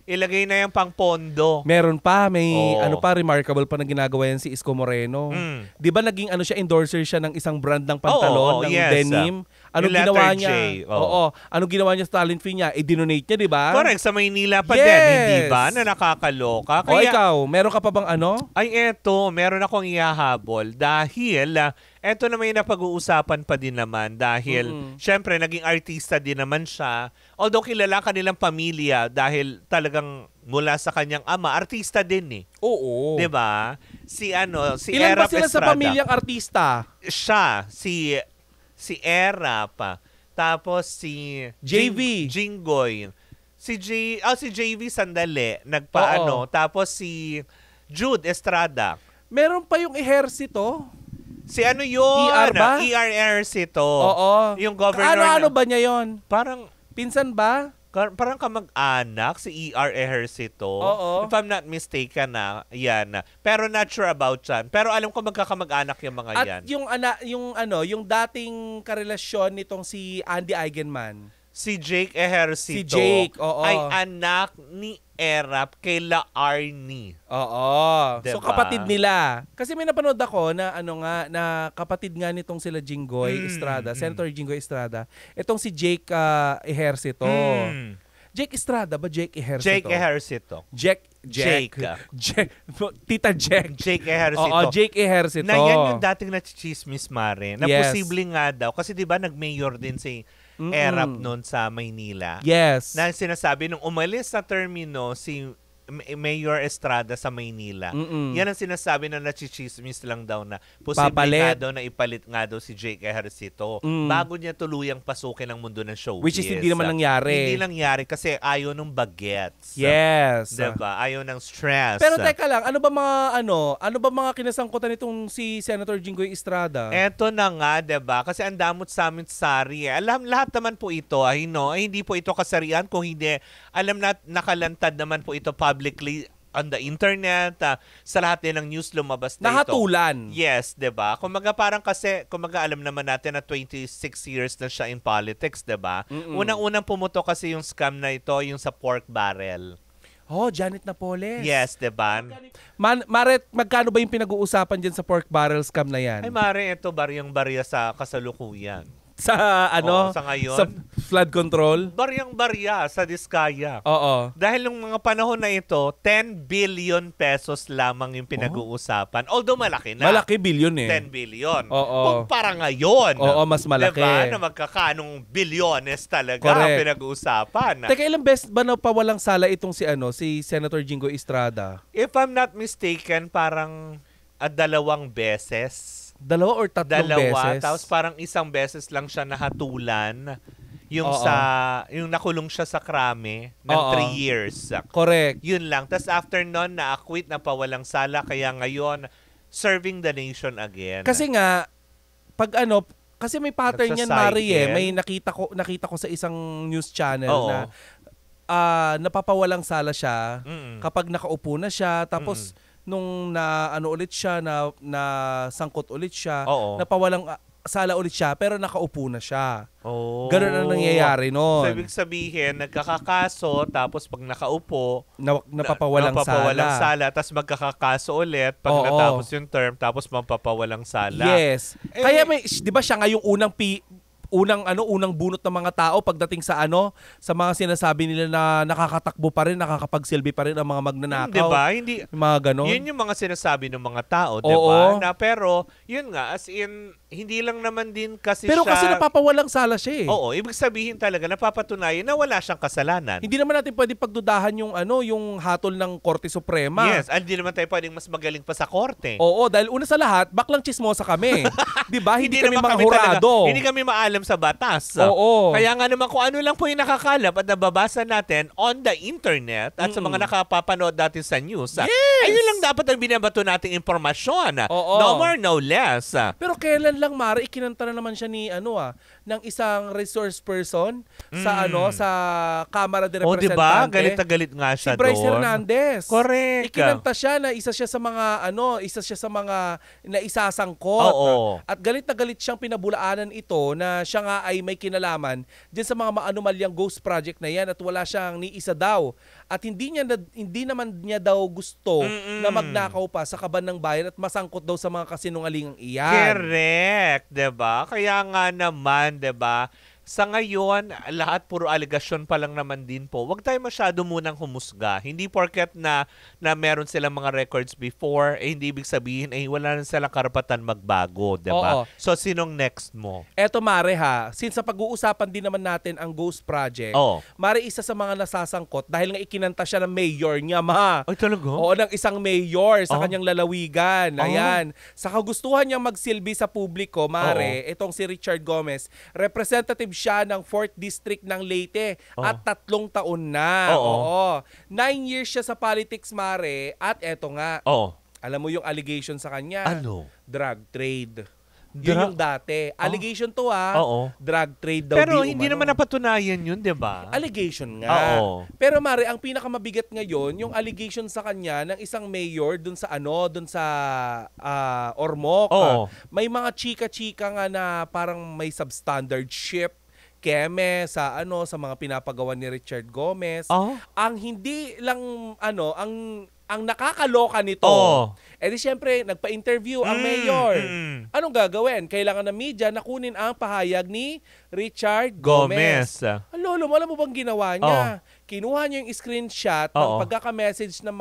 ilagay na yung pang pondo. Meron pa, may Oo. remarkable pa na ginagawa yan si Isko Moreno. Mm. 'Di ba naging siya, endorser siya ng isang brand ng pantalon, Oo, ng yes. denim. Anong Yung ginawa letter niya? J, oo. Oo. Anong ginawa niya sa talent fee niya? I-donate niya, 'di ba? Correct, sa Maynila pa Yes. din, hindi ba? Na nakakaloka. O ikaw, meron ka pa bang Ay, meron akong ihahabol dahil eto na may napag-uusapan pa din naman dahil syempre naging artista din naman siya. Although kilala kanilang pamilya dahil talagang mula sa kanyang ama, artista din eh. Oo. 'Di ba? Si Ilan ba Erap sila sa Estrada. pamilyang artista? Siya, si Erap, tapos si JV. Jinggoy. Si JV sandali, Oo. tapos si Jude Estrada. Meron pa yung ehersito. Si ano yun? ER ba? ERRC to. Oo. Yung governor. Ano ba niya yon? Parang Pinsan ba? kamag-anak si ERRC to. Oo. If I'm not mistaken yan. Pero not sure about yan. Pero alam ko magkakamag-anak yung mga At yan. yung dating karelasyon nitong si Andy Eigenman. Si Jake Ejercito Si Jake, oo. ay anak ni Erap kay La Arnie. Oo. So Diba? kapatid nila. Kasi may napanood ako na na kapatid nga nitong sila Jinggoy Estrada, Senator Jinggoy Estrada. Itong si Jake Ejercito. Jake Estrada ba Jake Ejercito? Jake Ejercito. Jake. Tita Jack. Jake Ejercito. Oo, Jake Ejercito. Na yan yung dating nachichismis, Mare. Na Yes. posible nga daw. Kasi di ba nag-mayor din si Erap noon sa Maynila. Yes. Na sinasabi nung umalis sa termino si Mayor Estrada sa Maynila. Yan ang sinasabi na nachichismis lang daw na posible Papalit. nga daw na ipalit nga daw si Jake Ejercito bago niya tuluyang pasukin ang mundo ng showbiz. Which is hindi naman nangyari. Hindi nangyari kasi ayaw ng bagets. Yes. Diba? Ayaw ng stress. Pero teka lang, ano ba mga kinasangkutan nitong si Senator Jinggoy Estrada? Eto na nga, 'di ba? Kasi ang damot sa amin sari. Alam lahat naman po ito, hindi po ito kasarian kung hindi alam na nakalantad naman po ito publicly on the internet, sa lahat din ng news lumabas na ito. Nahatulan. Yes, 'di ba? Kumaga alam naman natin na 26 years na siya in politics, 'di ba? Unang-unang pumutok kasi yung scam na ito, yung sa pork barrel. Oh, Janet Napoles. Yes, 'di ba? Maret, magkano ba yung pinag-uusapan dyan sa pork barrel scam na yan? Ay, Mare, ito baryang-barya sa kasalukuyan. sa ano, Oo, sa ngayon. sa flood control. Baryang-barya sa Diskaya. Oo. Dahil nung mga panahon na ito, 10 billion pesos lamang yung pinag-uusapan. Although malaki na. Malaki billion 10 billion. Oo. Kumpara ngayon. Oo, mas malaki. Diba? Na magkakanong bilyones talaga Correct. ang pinag-uusapan. Teka, ilang beses ba na pawalang sala itong si Senator Jingo Estrada? If I'm not mistaken, parang 2 beses. 2 or 3 beses? Tapos parang 1 beses lang siya nahatulan. Yung Oo. yung nakulong siya sa krame ng Oo. 3 years. Correct. Yun lang. Tapos after nun, na-acquit na pawalang sala. Kaya ngayon, serving the nation again. Kasi nga, kasi may pattern yan, Mari, Nagsa-cycle. May nakita ko sa isang news channel Oo. na napapawalang sala siya kapag nakaupo na siya, tapos nung ulit siya, na sangkot ulit siya, Oo. napawalang sala ulit siya, pero nakaupo na siya. Oh. Ganun ang nangyayari So, noon. ibig sabihin, nagkakakaso, tapos pag nakaupo, Napapawalang sala. tapos magkakakaso ulit pag Oo. natapos yung term, tapos mapapawalang sala. Yes. Kaya may, 'di ba siya nga yung unang bunot ng mga tao pagdating sa sa mga sinasabi nila na nakakatakbo pa rin, nakakapagsilbi pa rin ang mga magnanakaw. Diba? Hindi, Yung mga ganon. yun yung mga sinasabi ng mga tao, Oo. diba? Pero, yun nga, as in, hindi lang naman din kasi Pero siya... kasi napapawalang sala siya eh. Oo, ibig sabihin talaga, napapatunayan na wala siyang kasalanan. Hindi naman natin pwede pagdudahan yung hatol ng Korte Suprema. Yes, hindi naman tayo pwedeng mas magaling pa sa korte. Oo, dahil una sa lahat, baklang chismosa kami. 'Di ba? Hindi kami naman mga hurado. hindi kami maalam sa batas. Oo. Kaya nga naman kung ano lang po yung nakakalap at nababasa natin on the internet at sa mga nakapapanood natin sa news. Yes! Ayun lang dapat ang binabato nating impormasyon. Oo. No more, no less. Pero kailan lang, Mara, ikinanta na naman siya ni ng isang resource person sa sa Kamara de O, Representante. diba? Galit na galit nga Si siya Bryce doon. Hernandez. Correct. Ikinanta siya na isa siya sa mga na isasangkot. Oo. At galit na galit siyang pinabulaanan ito na siya nga ay may kinalaman diyan sa mga maanumalyang ghost project na yan at wala siyang ni isa daw. At hindi naman niya daw gusto na magnakaw pa sa kaban ng bayan at masangkot daw sa mga kasinungalingang iyan. Correct, 'di ba? Kaya nga naman, 'di ba? Sa ngayon, lahat puro aligasyon pa lang naman din po. Huwag tayo masyado munang humusga. Hindi porket na meron silang mga records before, hindi ibig sabihin wala na silang karapatan magbago, 'di ba? Oo. So sinong next mo? Eto, Mare, since sa pag-uusapan din naman natin ang Ghost Project, Oo. Mare, isa sa mga nasasangkot dahil nga ikinanta siya ng mayor niya, Ay, talaga? Oo, ng isang mayor sa Oh. kanyang lalawigan. Ayan. Sa kagustuhan niyang magsilbi sa publiko, Mare, itong si Richard Gomez, representative siya ng 4th District ng Leyte at 3 taon na. Oo. 9 years siya sa politics, Mare, at eto nga, Oo. alam mo yung allegation sa kanya? Ano? Drug trade. Yun yung dati. Allegation to Oo. Drug trade daw. Pero di hindi umano. naman napatunayan yun, 'di ba? Allegation nga. Oo. Pero Mare, ang pinakamabigat ngayon, yung allegation sa kanya ng isang mayor dun sa Ormoc. Oo. May mga chika-chika nga na parang may substandard ship keme sa mga pinapagawa ni Richard Gomez. Oh. Ang hindi lang ang nakakaloka nito. Oo. Eh di syempre nagpa-interview ang mayor. Anong gagawin? Kailangan ng media na kunin ang pahayag ni Richard Gomez. Lolo, alam mo bang ginawa niya? Kinuha niya yung screenshot ng pagkaka-message ng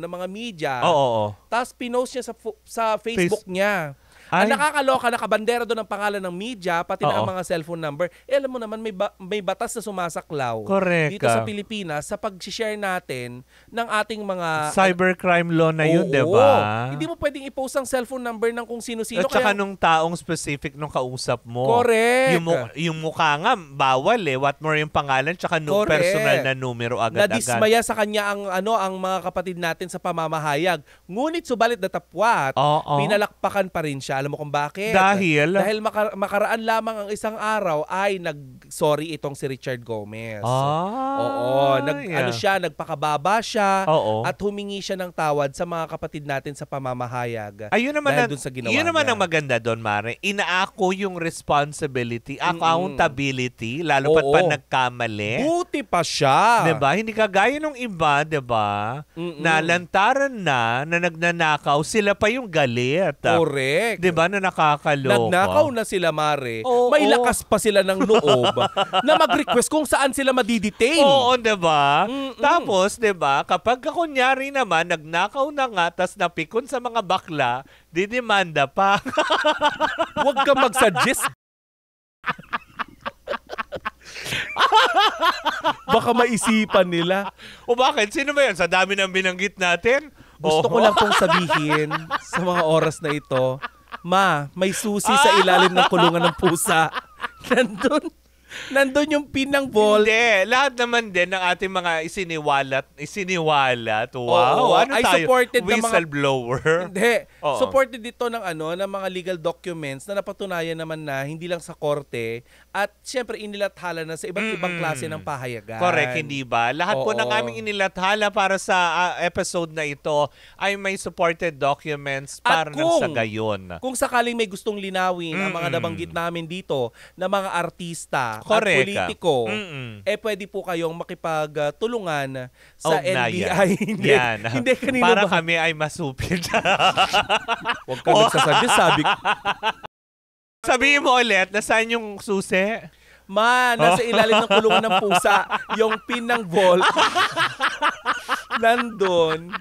mga media. Oo. Tapos pinost niya sa Facebook niya. Ang nakakaloka, nakabandera doon ang pangalan ng media, pati na ang mga cellphone number. Alam mo naman, may batas na sumasaklaw Correct. dito sa Pilipinas sa pag-share natin ng ating mga... Cybercrime law na yun, Oo. 'di ba? Hindi mo pwedeng i-post ang cellphone number ng kung sino-sino. At saka nung taong specific nung kausap mo. Correct. Yung mukha nga, bawal What more yung pangalan, tsaka Correct. personal na numero agad-agad. Nadismaya sa kanya ang mga kapatid natin sa pamamahayag. Ngunit subalit datapwat, pinalakpakan pa rin siya. Alam mo kung bakit? Dahil makaraan lamang ang isang araw ay nag-sorry itong si Richard Gomez. Oo. Nagpakababa siya at humingi siya ng tawad sa mga kapatid natin sa pamamahayag. Ayun naman dahil dun sa ginawa yun naman niya. ang maganda doon, Mare. Inaako yung responsibility, accountability, lalo pat pa nagkamali. Buti pa siya. 'Di ba? Hindi kagaya nung iba, 'di ba? Na lantaran na nagnanakaw, sila pa yung galit. Correct. 'Di ba, na nakakaloka? Nagnakaw na sila, Mare. Oo. May lakas pa sila ng loob na mag-request kung saan sila madidetain. Oo, diba? Tapos, diba, kapag kunyari naman, nagnakaw na nga, tas napikon sa mga bakla, didemanda pa. Huwag ka mag-suggest. Baka maisipan nila. O bakit? Sino ba yan? Sa dami ng binanggit natin? Gusto ko lang pong sabihin sa mga oras na ito, Ma, may susi sa ilalim ng kulungan ng pusa. Nandun yung pinang ball. Hindi. Lahat naman din ng ating mga isiniwalat. Wow. Oo, Ano ay tayo? supported ng mga- Whistleblower? Hindi. Oo. Supported dito ng ng mga legal documents na napatunayan naman na hindi lang sa korte at syempre inilathala na sa iba't ibang klase ng pahayagan. Correct, hindi ba? Lahat po ng Oo. aming inilathala para sa episode na ito ay may supported documents para At nang sa gayon. Kung sakaling may gustong linawin ang mga nabanggit namin dito na mga artista Correct. at politiko, pwede po kayong makipagtulungan sa NBI. Hindi, Yan. hindi kanino Para ba? kami ay masupid. Huwag kang nagsasuggest, sabi ko. Sabihin mo ulit, nasaan yung susi? Ma, nasa ilalim ng kulungan ng pusa, yung pin ng ball, nandun.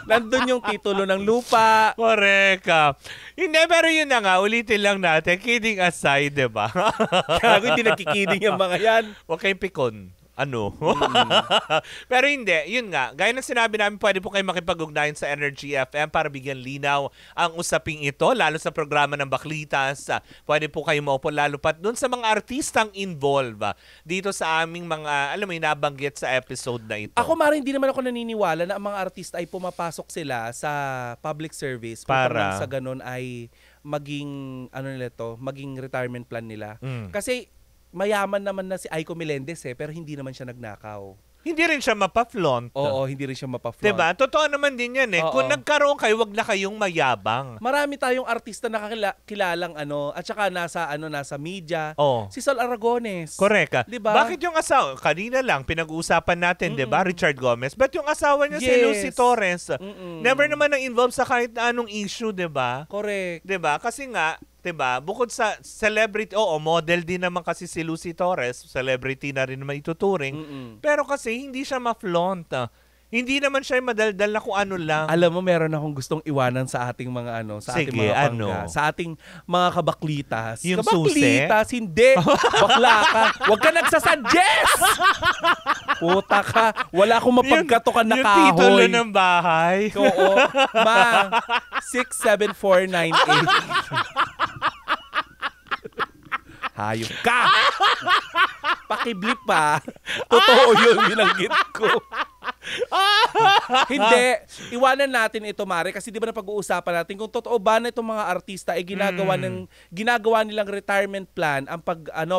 Nandun yung titulo ng lupa. Correct. Hindi, pero yun na nga, ulitin lang natin. Kidding aside, diba? Kaya hindi nagkikidding yung mga yan. Huwag kayong pikon. Ano? Pero hindi, yun nga. Gaya ng sinabi namin, pwede po kayo makipag-ugnayan sa Energy FM para bigyan linaw ang usaping ito, lalo sa programa ng Baklitas. Pwede po kayo maupo lalo pat dun sa mga artistang involved dito sa aming mga, alam mo, nabanggit sa episode na ito. Ako, Mara, hindi naman ako naniniwala na ang mga artista ay pumapasok sila sa public service Para? sa ganun ay maging, maging retirement plan nila. Kasi mayaman naman na si Aiko Melendez pero hindi naman siya nagnakaw. Hindi rin siya mapa-flaunt. Oo, hindi rin siya mapa-flaunt. Diba? Totoo naman din yan Oo. Kung nagkaroon kayo, wag na kayong mayabang. Marami tayong artista na kilalang at saka nasa media. Oo. Si Sol Aragones. Correct. Diba? Bakit yung asawa, kanina lang pinag-uusapan natin, 'di ba, Richard Gomez? But yung asawa niya si Yes. Lucy Torres, Mm-mm. never naman na-involve sa kahit anong issue, 'di ba? Correct. 'Di ba? Kasi nga, 'di ba, bukod sa celebrity, model din naman kasi si Lucy Torres, celebrity na rin naman ituturing. Pero kasi hindi siya ma-flaunt. Hindi naman siya madaldal na kung ano lang. Alam mo, meron akong gustong iwanan sa ating mga sa ating Sige, mga pangga, sa ating mga kabaklitas. Yung kabaklitas, hindi. Bakla ka. Huwag ka nagsasuggest! Puta ka. Wala akong mapagkatukan na yung titulo kahoy. ng bahay. Oo. Ma, 67498. Hayop ka! Pakiblip pa. Totoo yun, binanggit ko. Hindi. Iwanan natin ito, Mare, kasi di ba napag-uusapan natin kung totoo ba na itong mga artista ay ginagawa nilang retirement plan ang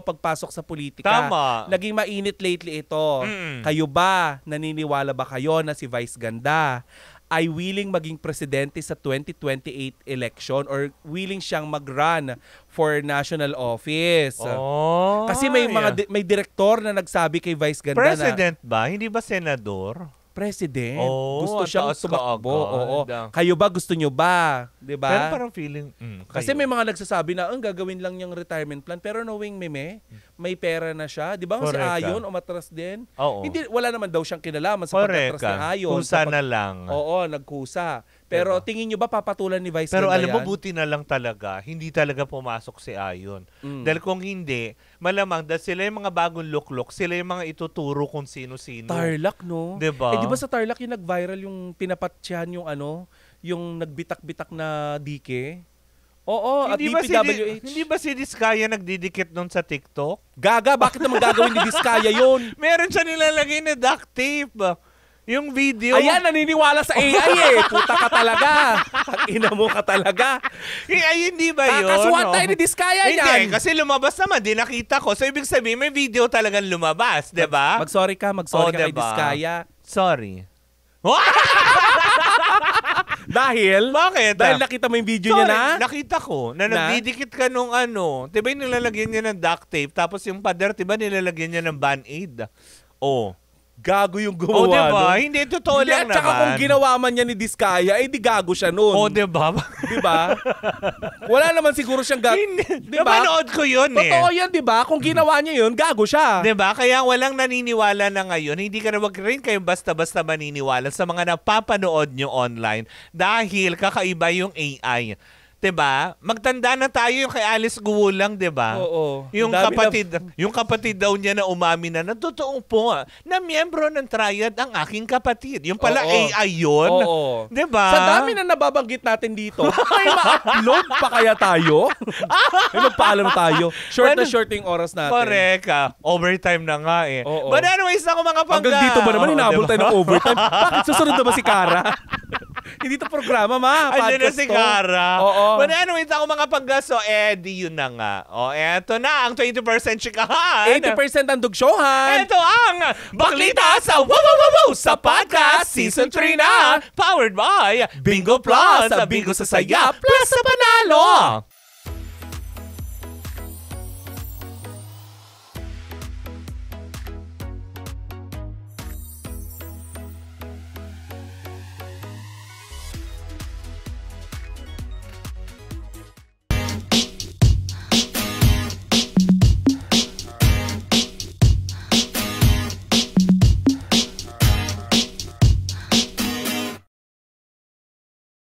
pagpasok sa politika. Tama. Naging mainit lately ito. Kayo ba, naniniwala ba kayo na si Vice Ganda ay willing maging presidente sa 2028 election or willing siyang mag-run for national office? Kasi may direktor na nagsabi kay Vice Ganda President ba? Hindi ba senador? President. Oh, Gusto siyang taas ka tumakbo. Oo. agad. Kayo ba? Gusto nyo ba? Diba? Pero parang feeling, Kasi kayo. may mga nagsasabi na, gagawin lang yung retirement plan. Pero knowing may pera na siya. Di ba? Si Correct Ayon, ka. umatras din. Oo. Wala naman daw siyang kinalaman sa Correct pagkatras ni ka. Ayon. Kung sana lang. Oo, nagkusa. Pero tingin nyo ba papatulan ni Vice Pero Ganda alam mo, yan? buti na lang talaga, hindi talaga pumasok si Ayon. Dahil kung hindi, malamang dahil sila yung mga bagong luklok, sila yung mga ituturo kung sino-sino. Tarlac, no? Diba? Di ba sa Tarlac yung nag-viral yung pinapatyahan yung nagbitak-bitak na dike? Oo, at DPWH. Hindi ba si Diskaya nagdidikit nun sa TikTok? Gaga, bakit naman gagawin ni Diskaya yun? Meron siya nilalagay na duct tape. Yung video. Ayan, naniniwala sa AI Puta ka talaga. Ang ina mo ka talaga. Ay, hindi ba yun? Kakasuhan tayo ni Diskaya yan. Hindi, kasi lumabas naman, di nakita ko. So, ibig sabihin, may video talagang lumabas, di ba? Mag-sorry ka kay diba? Diskaya. Sorry. Dahil? Bakit? Dahil nakita mo yung video niya na? Nakita ko na nagdidikit ka nung diba yung nilalagyan niya ng duct tape, tapos yung pader, diba nilalagyan niya ng Band-Aid? Oh. gago yung O, gumawa diba? nun. Hindi, totoo Hindi, lang at saka naman. kung ginawa man niya ni Diskaya, eh di gago siya nun. O, diba? Diba? Wala naman siguro siyang gago. Hindi. Diba? Napanood ko yun eh. Totoo yan, diba? Kung ginawa niya yun, gago siya. Diba? Kaya walang naniniwala na ngayon. Hindi ka na wag rin kayong basta-basta maniniwala sa mga napapanood nyo online dahil kakaiba yung AI. Diba? Magtanda na tayo yung kay Alice Guwulang, diba? Oo. Yung Ang dami yung kapatid daw niya na umami na totoo po na miyembro ng triad ang aking kapatid. Yung pala Oo. AI yun. Oo. Diba? Sa dami na nababanggit natin dito, may ma-upload pa kaya tayo? May magpaalam tayo. Short na short yung oras natin. Correct. Overtime na nga eh. Oo. But anyways, ako mga pangga. Hanggang dito ba naman hinabol Diba? tayo ng overtime? Bakit susunod na ba si Kara? Hindi to programa, ma. Andyan na Podcast si to. Kara. Oo. But anyways, ako mga pangga. So, di yun na nga. Eto na ang 20% chikahan. 80% ang dugsyohan. Ito ang Baklita sa Wow Wow Wow Wow sa Podcast Season 3 na. Powered by Bingo Plus. Bingo sa saya plus sa panalo.